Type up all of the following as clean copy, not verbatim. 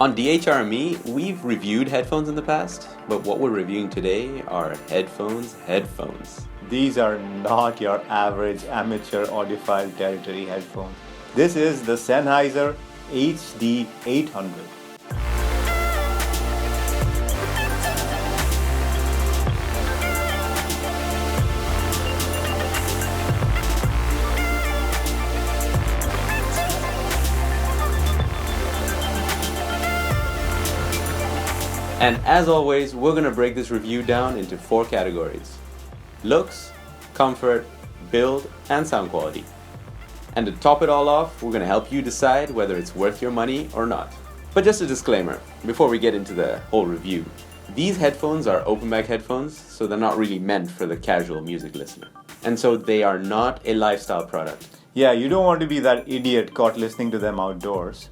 On DHRME, we've reviewed headphones in the past, but what we're reviewing today are headphones. These are not your average amateur audiophile territory headphones. This is the Sennheiser HD 800. And as always, we're going to break this review down into 4 categories: looks, comfort, build, and sound quality. And to top it all off, we're going to help you decide whether it's worth your money or not. But just a disclaimer, before we get into the whole review, these headphones are open back headphones, so they're not really meant for the casual music listener. And so they are not a lifestyle product. Yeah, you don't want to be that idiot caught listening to them outdoors.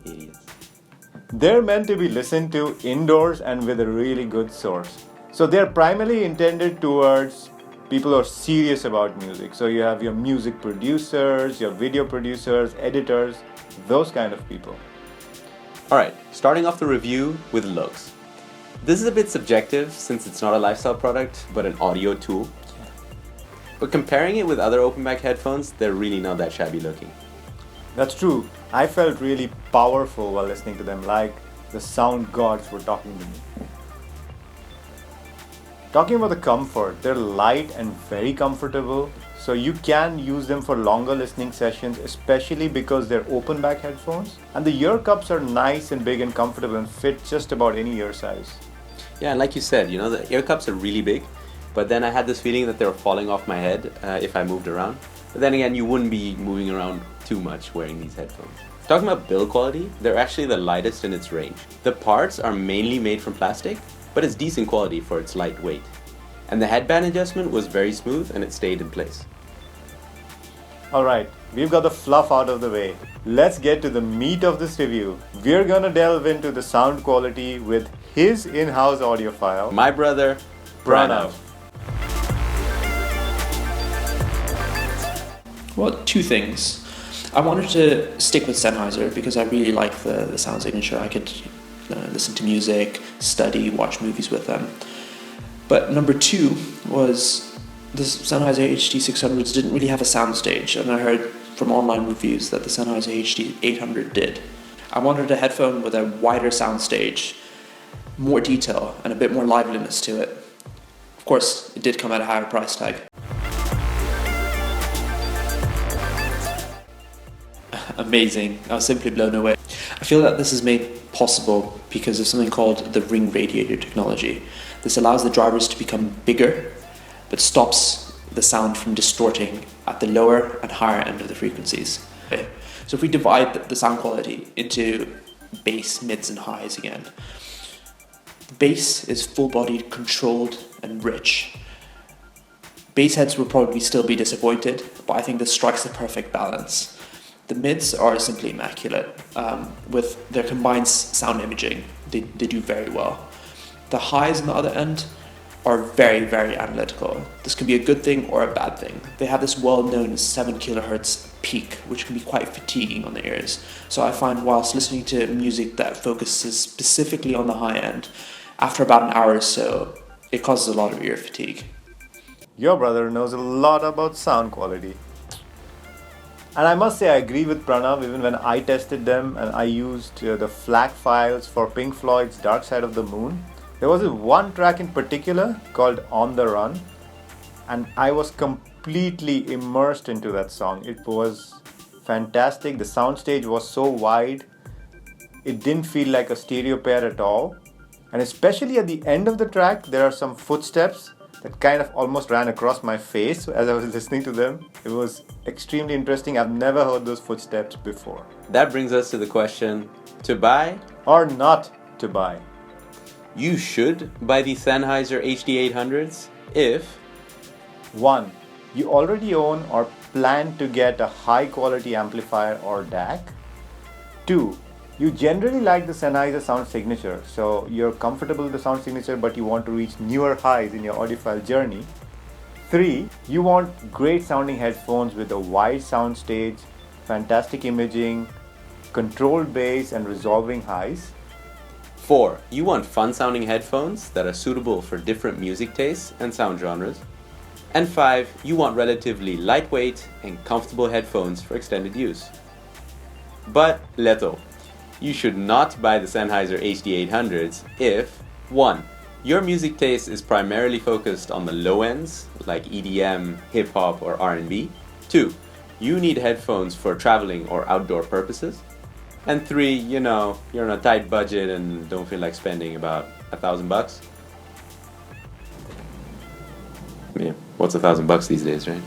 Idiots. They're meant to be listened to indoors and with a really good source. So they're primarily intended towards people who are serious about music. So you have your music producers, your video producers, editors, those kind of people. Alright, starting off the review with looks. This is a bit subjective since it's not a lifestyle product, but an audio tool. But comparing it with other open back headphones, they're really not that shabby looking. That's true. I felt really powerful while listening to them, like the sound gods were talking to me. Talking about the comfort, they're light and very comfortable, so you can use them for longer listening sessions, especially because they're open back headphones. And the ear cups are nice and big and comfortable and fit just about any ear size. Yeah, and like you said, the ear cups are really big, but then I had this feeling that they were falling off my head if I moved around. But then again, you wouldn't be moving around too much wearing these headphones. Talking about build quality, they're actually the lightest in its range. The parts are mainly made from plastic, but it's decent quality for its light weight. And the headband adjustment was very smooth and it stayed in place. Alright, we've got the fluff out of the way. Let's get to the meat of this review. We're gonna delve into the sound quality with his in-house audiophile, My brother, Pranav. Well, 2 things. I wanted to stick with Sennheiser because I really like the sound signature. I could listen to music, study, watch movies with them. But number 2 was the Sennheiser HD 600s didn't really have a soundstage, and I heard from online reviews that the Sennheiser HD 800 did. I wanted a headphone with a wider soundstage, more detail, and a bit more liveliness to it. Of course, it did come at a higher price tag. Amazing. I was simply blown away. I feel that this is made possible because of something called the ring radiator technology. This allows the drivers to become bigger, but stops the sound from distorting at the lower and higher end of the frequencies. So if we divide the sound quality into bass, mids, and highs again, the bass is full-bodied, controlled, and rich. Bass heads will probably still be disappointed, but I think this strikes the perfect balance. The mids are simply immaculate. With their combined sound imaging, they do very well. The highs on the other end are very, very analytical. This can be a good thing or a bad thing. They have this well-known 7 kHz peak, which can be quite fatiguing on the ears. So I find whilst listening to music that focuses specifically on the high end, after about an hour or so, it causes a lot of ear fatigue. Your brother knows a lot about sound quality. And I must say I agree with Pranav. Even when I tested them and I used the FLAC files for Pink Floyd's Dark Side of the Moon, there was this one track in particular called On the Run, and I was completely immersed into that song. It was fantastic. The soundstage was so wide, it didn't feel like a stereo pair at all. And especially at the end of the track, there are some footsteps that kind of almost ran across my face as I was listening to them. It was extremely interesting. I've never heard those footsteps before. That brings us to the question, to buy or not to buy. You should buy the Sennheiser HD 800s if 1. You already own or plan to get a high quality amplifier or DAC. 2. You generally like the Sennheiser sound signature, so you're comfortable with the sound signature but you want to reach newer highs in your audiophile journey. 3. You want great sounding headphones with a wide sound stage fantastic imaging, controlled bass, and resolving highs. 4. You want fun-sounding headphones that are suitable for different music tastes and sound genres. And 5. You want relatively lightweight and comfortable headphones for extended use. But, Leto, you should not buy the Sennheiser HD800s if 1. Your music taste is primarily focused on the low ends, like EDM, hip-hop, or R&B. 2. You need headphones for traveling or outdoor purposes. And 3, you're on a tight budget and don't feel like spending about $1,000. Yeah, what's $1,000 these days, right?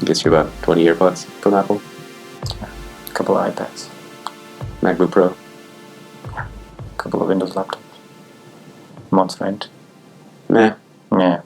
Gets you about 20 earbuds from Apple. A couple of iPads, MacBook Pro. a couple of Windows laptops. Month's rent. Meh. Yeah.